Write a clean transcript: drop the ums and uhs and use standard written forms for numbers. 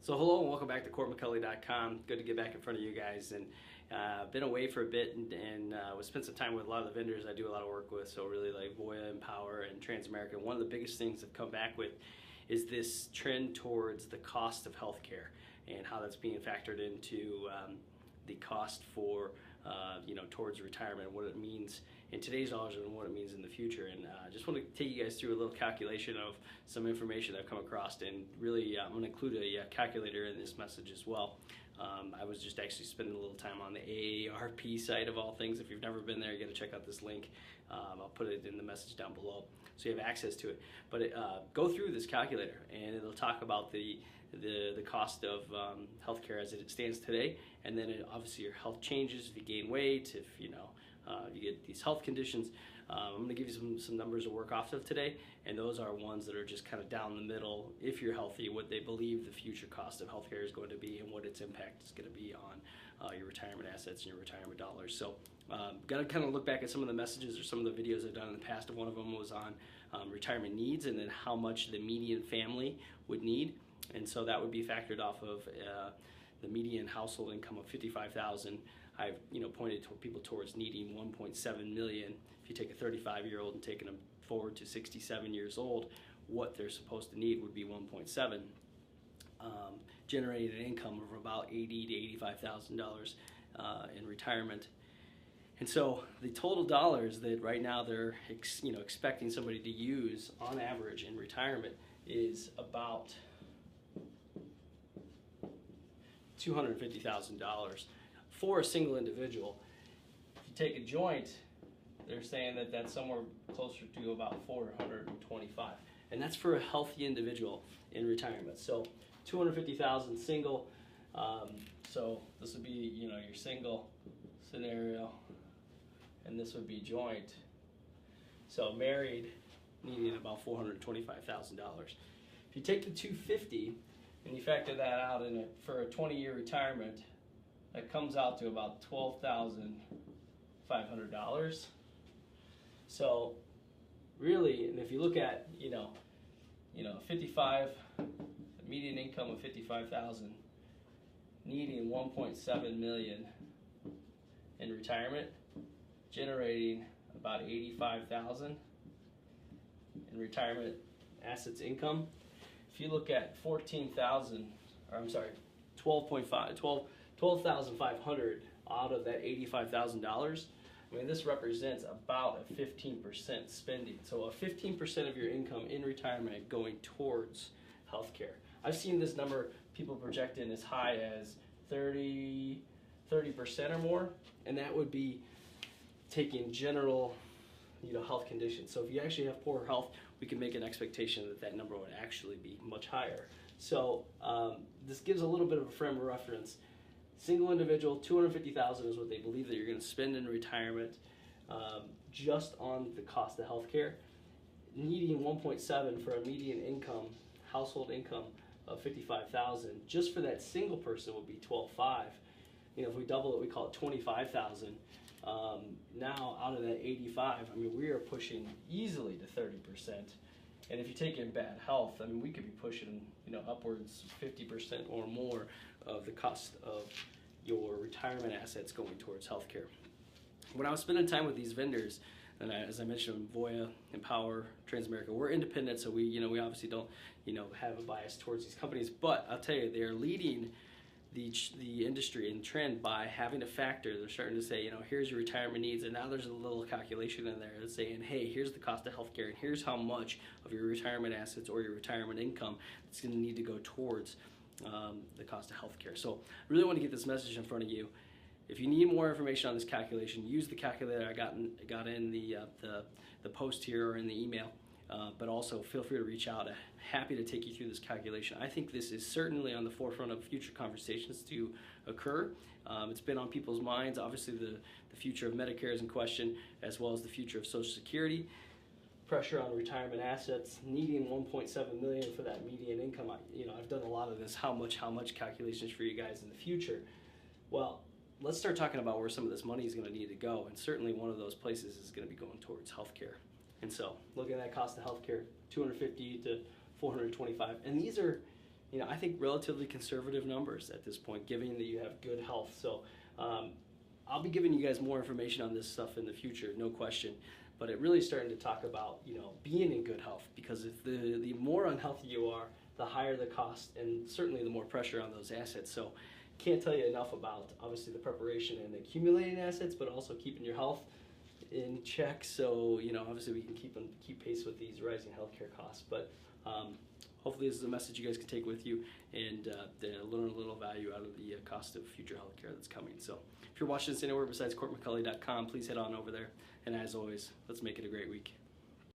So hello and welcome back to CourtMcCulley.com. Good to get back in front of you guys, and been away for a bit and we spent some time with a lot of the vendors I do a lot of work with, so really like Voya, Empower, and Transamerica. One of the biggest things I've come back with is this trend towards the cost of healthcare and how that's being factored into the cost for towards retirement, what it means in today's dollars and what it means in the future. And I just want to take you guys through a little calculation of some information that I've come across, and really I'm going to include a calculator in this message as well. I was just actually spending a little time on the AARP site of all things. If you've never been there, you got to check out this link. I'll put it in the message down below so you have access to it. But go through this calculator and it'll talk about the cost of healthcare as it stands today, and then obviously your health changes if you gain weight, if you get these health conditions. I'm going to give you some numbers to work off of today, and those are ones that are just kind of down the middle. If you're healthy, what they believe the future cost of healthcare is going to be and what its impact is going to be on your retirement assets and your retirement dollars. So got to kind of look back at some of the messages or some of the videos I've done in the past. One of them was on retirement needs and then how much the median family would need. And so that would be factored off of the median household income of $55,000. I've pointed to people towards needing $1.7 million. If you take a 35-year-old and taking them forward to 67 years old, what they're supposed to need would be 1.7, generating an income of about $80,000 to $85,000 in retirement. And so the total dollars that right now they're expecting somebody to use on average in retirement is about $250,000 for a single individual. If you take a joint, they're saying that that's somewhere closer to about $425,000, and that's for a healthy individual in retirement. So $250,000 single. So this would be your single scenario, and this would be joint. So married, needing about $425,000. If you take the $250,000 and you factor that out for a 20-year retirement, that comes out to about $12,500. So really, and if you look at 55, a median income of $55,000, needing $1.7 million in retirement, generating about $85,000 in retirement assets income. If you look at $12,500 out of that $85,000, I mean, this represents about a 15% spending. So a 15% of your income in retirement going towards healthcare. I've seen this number people projecting as high as 30% or more, and that would be taking general health conditions. So if you actually have poor health, we can make an expectation that that number would actually be much higher. So this gives a little bit of a frame of reference. Single individual, $250,000 is what they believe that you're going to spend in retirement just on the cost of healthcare. Needing 1.7 for a median income, household income of $55,000, just for that single person would be $12,500. If we double it, we call it $25,000. Now out of that 85, I mean, we are pushing easily to 30%. And if you take in bad health, I mean, we could be pushing, upwards 50% or more of the cost of your retirement assets going towards healthcare. When I was spending time with these vendors, and as I mentioned, Voya, Empower, Transamerica, we're independent, so we obviously don't, have a bias towards these companies. But I'll tell you, they are leading the industry and trend by having a factor. They're starting to say, here's your retirement needs, and now there's a little calculation in there that's saying, hey, here's the cost of healthcare, and here's how much of your retirement assets or your retirement income that's going to need to go towards the cost of healthcare. So I really want to get this message in front of you. If you need more information on this calculation, use the calculator I got in the post here or in the email. But also feel free to reach out. I'm happy to take you through this calculation. I think this is certainly on the forefront of future conversations to occur. It's been on people's minds. Obviously, the future of Medicare is in question, as well as the future of Social Security. Pressure on retirement assets, needing $1.7 million for that median income. I've done a lot of this, how much calculations for you guys in the future. Well, let's start talking about where some of this money is going to need to go, and certainly one of those places is going to be going towards healthcare. And so, looking at that cost of healthcare, $250 to $425, and these are I think relatively conservative numbers at this point, given that you have good health. So I'll be giving you guys more information on this stuff in the future, no question. But it really starting to talk about, being in good health, because if the more unhealthy you are, the higher the cost and certainly the more pressure on those assets. So can't tell you enough about obviously the preparation and accumulating assets, but also keeping your health in check. So, obviously we can keep pace with these rising healthcare costs. But hopefully this is a message you guys can take with you and learn a little value out of the cost of future healthcare that's coming. So if you're watching this anywhere besides CourtMcCulley.com, please head on over there. And as always, let's make it a great week.